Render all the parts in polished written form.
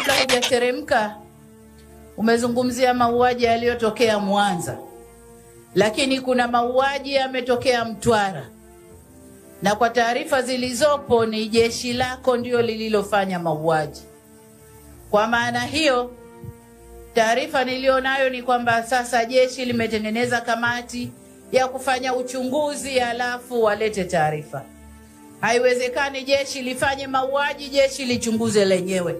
kabla hujateremka, umezungumzia mauaji yaliyotokea Mwanza, lakini kuna mauaji yametokea Mtwara, na kwa taarifa zilizopo ni jeshi lako ndio lililofanya mauaji. Kwa maana hiyo, taarifa nilionayo ni kwamba sasa jeshi limetengeneza kamati ya kufanya uchunguzi alafu walete taarifa. Haiwezekani jeshi lifanye mauaji, jeshi lichunguze lenyewe.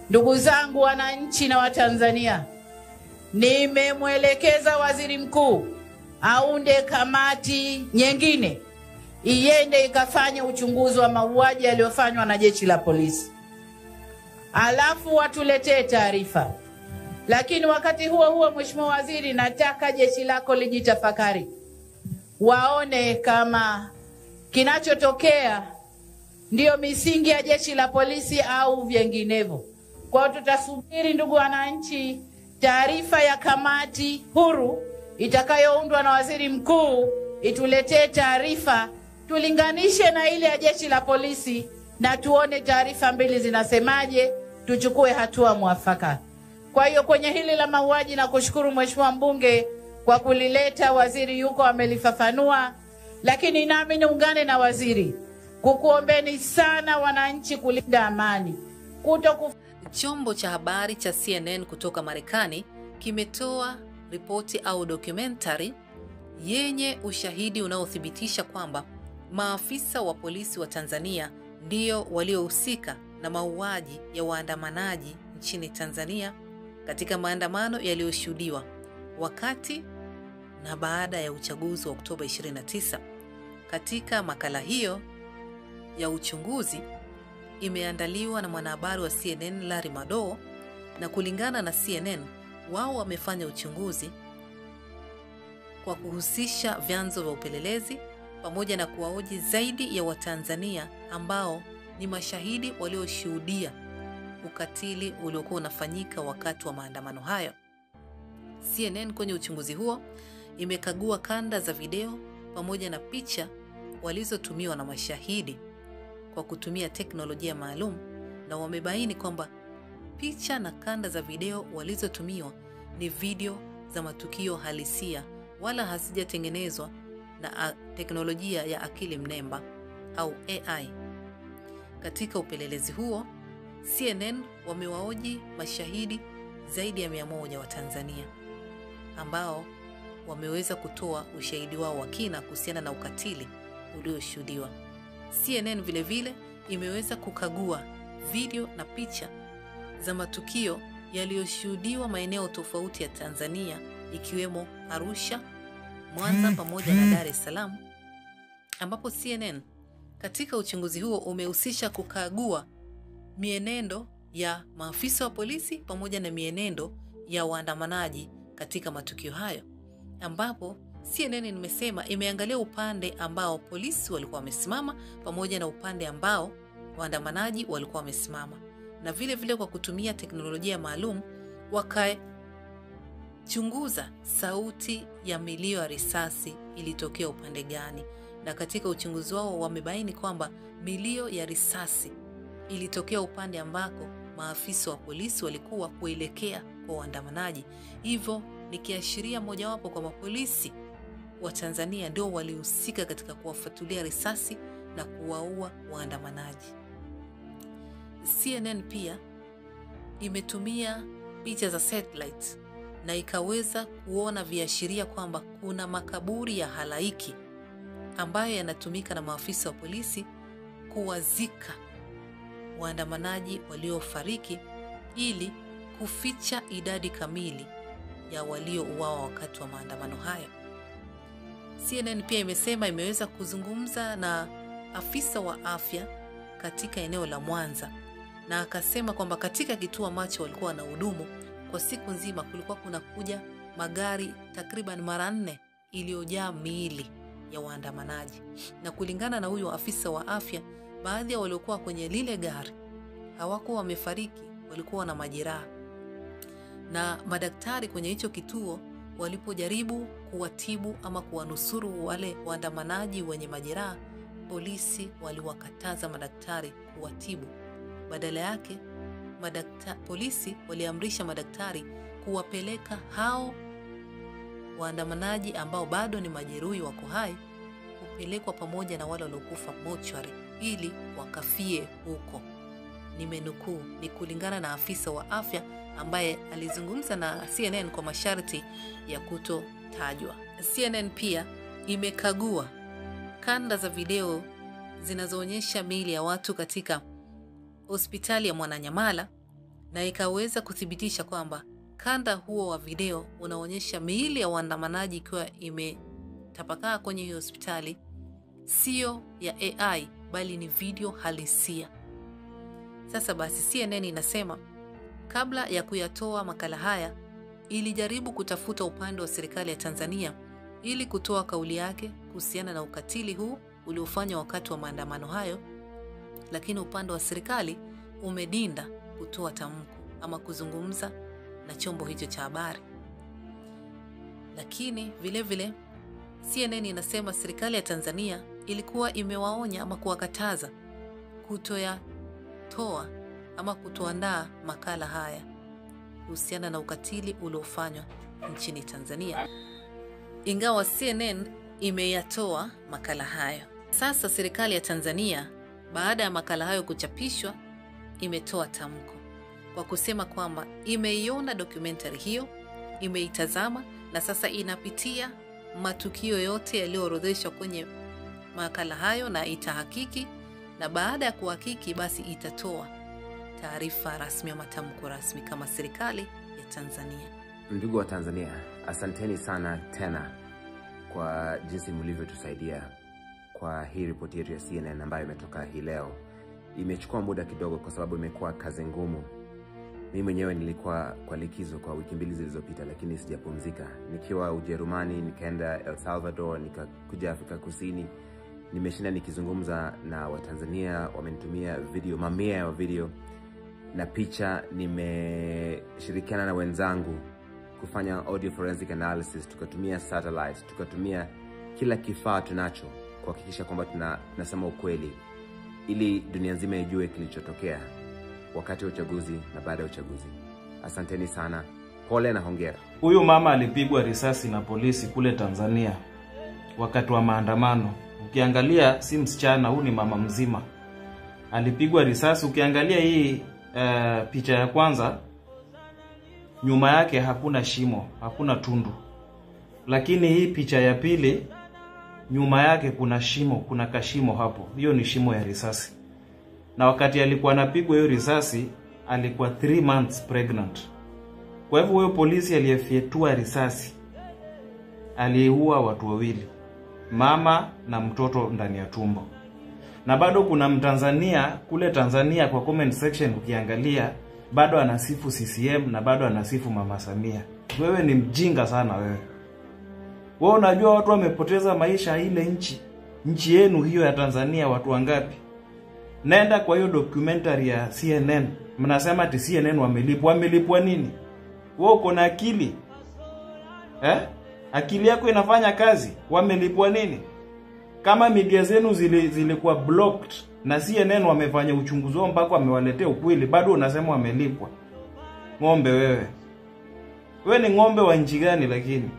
Ndugu zangu wananchi na Watanzania, nimemwelekeza Waziri Mkuu aunde kamati nyingine iende ikafanya uchunguzi wa mauaji yaliyofanywa na jeshi la polisi, alafu watuletee taarifa. Lakini wakati huo huo, Mheshimiwa Waziri, nataka jeshi lako lijitafakari, waone kama kinachotokea ndio misingi ya jeshi la polisi au vinginevyo. Kwa tutasubiri, ndugu wananchi, taarifa ya kamati huru itakayoundwa na Waziri Mkuu ituletee taarifa, tulinganishe na ile ya jeshi la polisi na tuone taarifa mbili zinasemaje, tuchukue hatua mwafaka. Kwa hiyo kwenye hili la mauaji, na kushukuru Mheshimiwa mbunge kwa kulileta, waziri yuko amelifafanua, lakini nami niungane na waziri kukuombeni sana wananchi kulinda amani. Chombo cha habari cha CNN kutoka Marekani kimetoa ripoti au documentary yenye ushahidi unaothibitisha kwamba maafisa wa polisi wa Tanzania ndio waliohusika na mauaji ya waandamanaji nchini Tanzania katika maandamano yaliyoshuhudiwa wakati na baada ya uchaguzi wa Oktoba 29. Katika makala hiyo ya uchunguzi imeandaliwa na mwanahabari wa CNN Larry Madowo, na kulingana na CNN, wao wamefanya uchunguzi kwa kuhusisha vyanzo vya upelelezi pamoja na kuwahoji zaidi ya Watanzania ambao ni mashahidi walioshuhudia ukatili uliokuwa unafanyika wakati wa maandamano hayo. CNN kwenye uchunguzi huo imekagua kanda za video pamoja na picha walizotumiwa na mashahidi kwa kutumia teknolojia maalum, na wamebaini kwamba picha na kanda za video walizotumiwa ni video za matukio halisia, wala hazijatengenezwa na teknolojia ya akili mnemba au AI. Katika upelelezi huo, CNN wamewahoji mashahidi zaidi ya 100 wa Tanzania ambao wameweza kutoa ushahidi wao wa kina kuhusiana na ukatili ulioshuhudiwa. CNN vile vile imeweza kukagua video na picha za matukio yaliyoshuhudiwa maeneo tofauti ya Tanzania ikiwemo Arusha, Mwanza pamoja na Dar es Salaam, ambapo CNN katika uchunguzi huo umehusisha kukagua mienendo ya maafisa wa polisi pamoja na mienendo ya waandamanaji katika matukio hayo, ambapo CNN imesema imeangalia upande ambao polisi walikuwa wamesimama pamoja na upande ambao waandamanaji walikuwa wamesimama, na vile vile kwa kutumia teknolojia maalum wakachunguza sauti ya milio ya risasi ilitokea upande gani, na katika uchunguzi wao wamebaini kwamba milio ya risasi ilitokea upande ambako maafisa wa polisi walikuwa kuelekea kwa waandamanaji. Hivyo ni kiashiria mojawapo kwamba polisi wa Tanzania ndio walihusika katika kuwafuatilia risasi na kuwaua waandamanaji. CNN pia imetumia picha za satellite na ikaweza kuona viashiria kwamba kuna makaburi ya halaiki ambayo yanatumika na maafisa wa polisi kuwazika waandamanaji waliofariki ili kuficha idadi kamili ya waliouawa wakati wa maandamano hayo. CNN pia imesema imeweza kuzungumza na afisa wa afya katika eneo la Mwanza, na akasema kwamba katika kituo ambacho walikuwa na hudumu kwa siku nzima kulikuwa kuna kuja magari takriban mara 4 iliyojaa miili ya waandamanaji, na kulingana na huyo afisa wa afya, baadhi ya waliokuwa kwenye lile gari hawakuwa wamefariki, walikuwa na majeraha, na madaktari kwenye hicho kituo walipojaribu kuwatibu ama kuwanusuru wale waandamanaji wenye majeraha, polisi waliwakataza madaktari kuwatibu. Badala yake polisi waliamrisha madaktari kuwapeleka hao waandamanaji ambao bado ni majeruhi wako hai, kupelekwa pamoja na wale waliokufa mochwari ili wakafie huko. Nimenukuu, ni kulingana na afisa wa afya ambaye alizungumza na CNN kwa masharti ya kutotajwa. CNN pia imekagua kanda za video zinazoonyesha miili ya watu katika hospitali ya Mwananyamala na ikaweza kuthibitisha kwamba kanda huo wa video unaonyesha miili ya waandamanaji ikiwa imetapakaa kwenye hiyo hospitali, sio ya AI bali ni video halisia. Sasa basi CNN inasema kabla ya kuyatoa makala haya ilijaribu kutafuta upande wa serikali ya Tanzania ili kutoa kauli yake kuhusiana na ukatili huu uliofanywa wakati wa maandamano hayo, lakini upande wa serikali umedinda kutoa tamko ama kuzungumza na chombo hicho cha habari. Lakini vile vile CNN inasema serikali ya Tanzania ilikuwa imewaonya ama kuwakataza kutoa ama kutoandaa makala haya kuhusiana na ukatili uliofanywa nchini Tanzania. Ingawa CNN imeyatoa makala hayo, sasa serikali ya Tanzania baada ya makala hayo kuchapishwa imetoa tamko kwa kusema kwamba imeiona documentary hiyo, imeitazama na sasa inapitia matukio yote yaliyoorodheshwa kwenye makala hayo na itahakiki, na baada ya kuhakiki basi itatoa taarifa rasmi ama tamko rasmi kama serikali ya Tanzania. Ndugu wa Tanzania, asanteni sana tena kwa jinsi mlivyotusaidia kwa hii ripoti yetu ya CNN ambayo imetoka hii leo. Imechukua muda kidogo kwa sababu imekuwa kazi ngumu. Mimi mwenyewe nilikuwa kwa likizo kwa wiki 2 zilizopita, lakini sijapumzika. Nikiwa Ujerumani, nikaenda El Salvador, nikakuja Afrika Kusini. Nimeshinda nikizungumza na Watanzania, wamenitumia video, mamia ya video na picha. Nimeshirikiana na wenzangu kufanya audio forensic analysis, tukatumia satellite, tukatumia kila kifaa tunacho kuhakikisha kwamba tunasema ukweli ili dunia nzima ijue kilichotokea wakati wa uchaguzi na baada ya uchaguzi. Asanteni sana. Pole na hongera. Huyu mama alipigwa risasi na polisi kule Tanzania wakati wa maandamano. Ukiangalia si msichana, huyu ni mama mzima. Alipigwa risasi. Ukiangalia hii picha ya kwanza, nyuma yake hakuna shimo, hakuna tundu. Lakini hii picha ya pili, nyuma yake kuna shimo, kuna kashimo hapo. Hiyo ni shimo ya risasi. Na wakati alikuwa anapigwa hiyo risasi, alikuwa 3 months pregnant. Kwa hivyo huyo polisi aliyefyetua risasi aliua watu wawili, mama na mtoto ndani ya tumbo. Na bado kuna Mtanzania kule Tanzania kwa comment section ukiangalia bado anasifu CCM na bado anasifu Mama Samia. Wewe ni mjinga sana wewe. Wewe unajua watu wamepoteza maisha ile nchi yenu hiyo ya Tanzania watu wangapi? Nenda kwa hiyo documentary ya CNN. Mnasema ati CNN wamelipwa nini? Wewe uko na akili? Akili yako inafanya kazi? Wamelipwa nini? Kama media zenu zilikuwa blocked na CNN wamefanya uchunguzi wao mpaka wamewaletea ukweli, bado unasema wamelipwa. Ng'ombe wewe. Wewe ni ng'ombe wa nchi gani lakini?